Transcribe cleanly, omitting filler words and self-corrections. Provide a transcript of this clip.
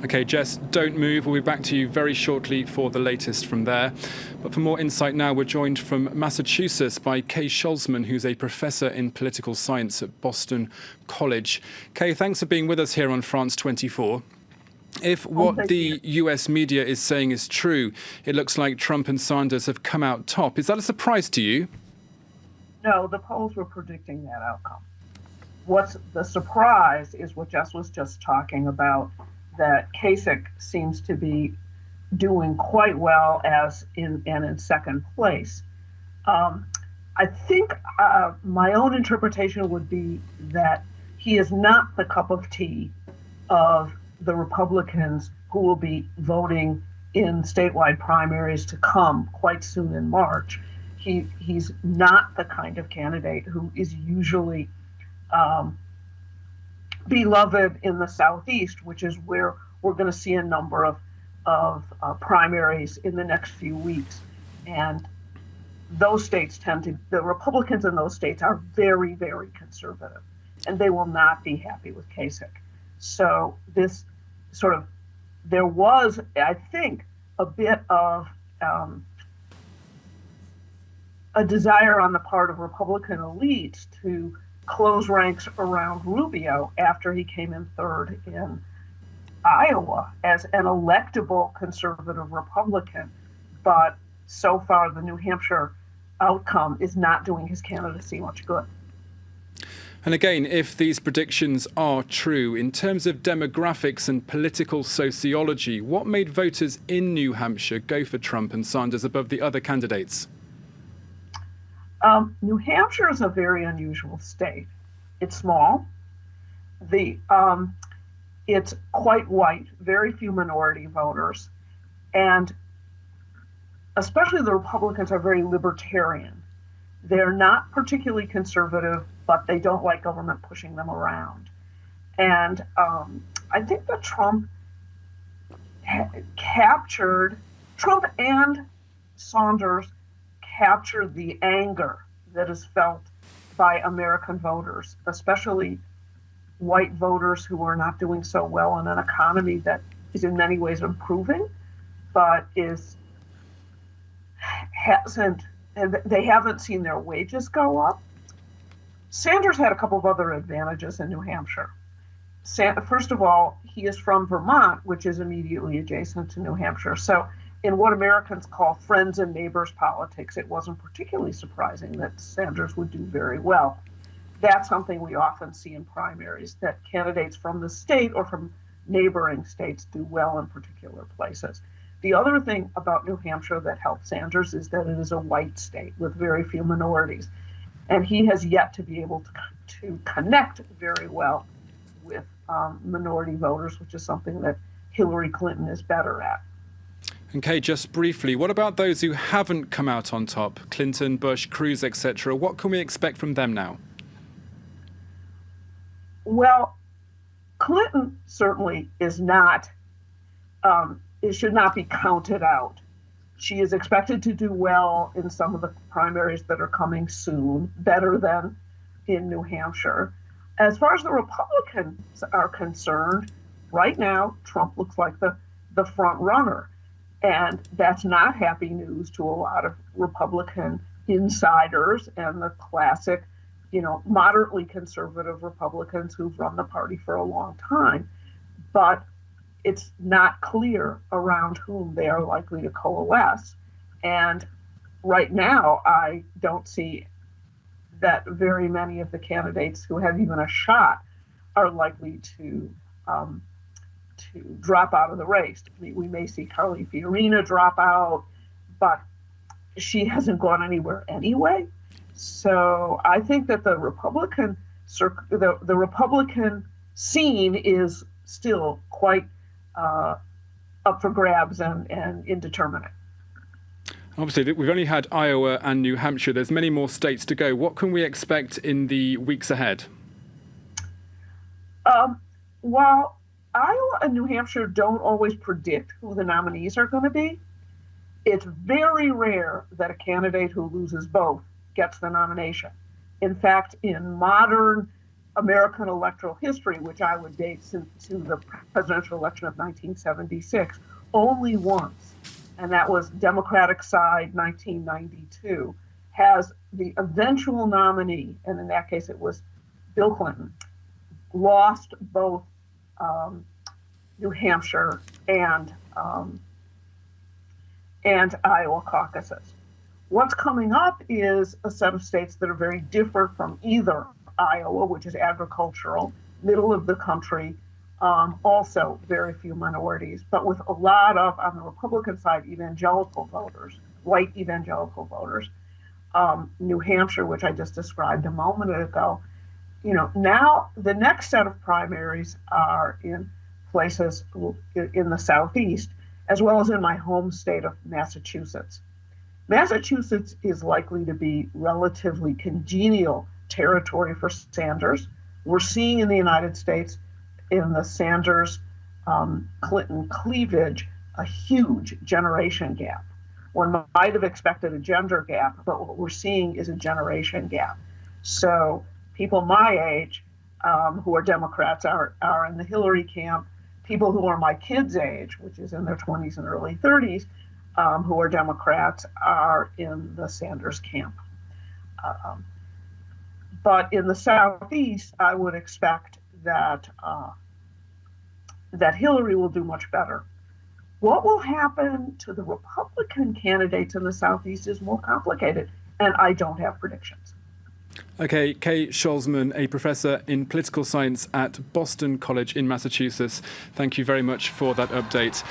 Okay, Jess, don't move. We'll be back to you very shortly for the latest from there. But for more insight now, we're joined from Massachusetts by SCHLOZMAN, who's a professor in political science at Boston College. Kay, thanks for being with us here on France 24. If what the US media is saying is true, it looks like Trump and Sanders have come out top. Is that a surprise to you? No, the polls were predicting that outcome. What's the surprise is what Jess was just talking about, that Kasich seems to be doing quite well in second place. I think my own interpretation would be that he is not the cup of tea of the Republicans who will be voting in statewide primaries to come quite soon in March. He's not the kind of candidate who is usually beloved in the Southeast, which is where we're going to see a number of primaries in the next few weeks. And those states the Republicans in those states are very, very conservative, and they will not be happy with Kasich. So this there was, I think, a bit of a desire on the part of Republican elites to close ranks around Rubio after he came in third in Iowa as an electable conservative Republican. But so far, the New Hampshire outcome is not doing his candidacy much good. And again, if these predictions are true, in terms of demographics and political sociology, what made voters in New Hampshire go for Trump and Sanders above the other candidates? New Hampshire is a very unusual state. It's small. It's quite white, very few minority voters, and especially the Republicans are very libertarian. They're not particularly conservative, but they don't like government pushing them around. And I think that Trump and Sanders captured the anger that is felt by American voters, especially white voters who are not doing so well in an economy that is in many ways improving, but they haven't seen their wages go up. Sanders had a couple of other advantages in New Hampshire. First of all, he is from Vermont, which is immediately adjacent to New Hampshire. So in what Americans call friends and neighbors politics, it wasn't particularly surprising that Sanders would do very well. That's something we often see in primaries, that candidates from the state or from neighboring states do well in particular places. The other thing about New Hampshire that helped Sanders is that it is a white state with very few minorities. And he has yet to be able to connect very well with minority voters, which is something that Hillary Clinton is better at. Okay, just briefly, what about those who haven't come out on top? Clinton, Bush, Cruz, etc. What can we expect from them now? Well, Clinton certainly is not, it should not be counted out. She is expected to do well in some of the primaries that are coming soon, better than in New Hampshire. As far as the Republicans are concerned, right now, Trump looks like the front runner. And that's not happy news to a lot of Republican insiders and the classic, moderately conservative Republicans who've run the party for a long time. But it's not clear around whom they are likely to coalesce. And right now, I don't see that very many of the candidates who have even a shot are likely to drop out of the race. We may see Carly Fiorina drop out, but she hasn't gone anywhere anyway. So I think that the Republican scene is still quite up for grabs and indeterminate. Obviously, we've only had Iowa and New Hampshire. There's many more states to go. What can we expect in the weeks ahead? While Iowa and New Hampshire don't always predict who the nominees are going to be, it's very rare that a candidate who loses both gets the nomination. In fact, in modern American electoral history, which I would date to the presidential election of 1976, only once, and that was Democratic side 1992, has the eventual nominee, and in that case it was Bill Clinton, lost both New Hampshire and Iowa caucuses. What's coming up is a set of states that are very different from either Iowa, which is agricultural, middle of the country, also very few minorities, but with a lot of, on the Republican side, evangelical voters, white evangelical voters. New Hampshire, which I just described a moment ago. Now the next set of primaries are in places in the Southeast, as well as in my home state of Massachusetts. Massachusetts is likely to be relatively congenial territory for Sanders. We're seeing in the United States, in the Sanders-Clinton cleavage, a huge generation gap. One might have expected a gender gap, but what we're seeing is a generation gap. So people my age who are Democrats are in the Hillary camp. People who are my kids' age, which is in their 20s and early 30s, who are Democrats, are in the Sanders camp. But in the Southeast, I would expect that Hillary will do much better. What will happen to the Republican candidates in the Southeast is more complicated, and I don't have predictions. Okay, Kay SCHLOZMAN, a professor in political science at Boston College in Massachusetts. Thank you very much for that update.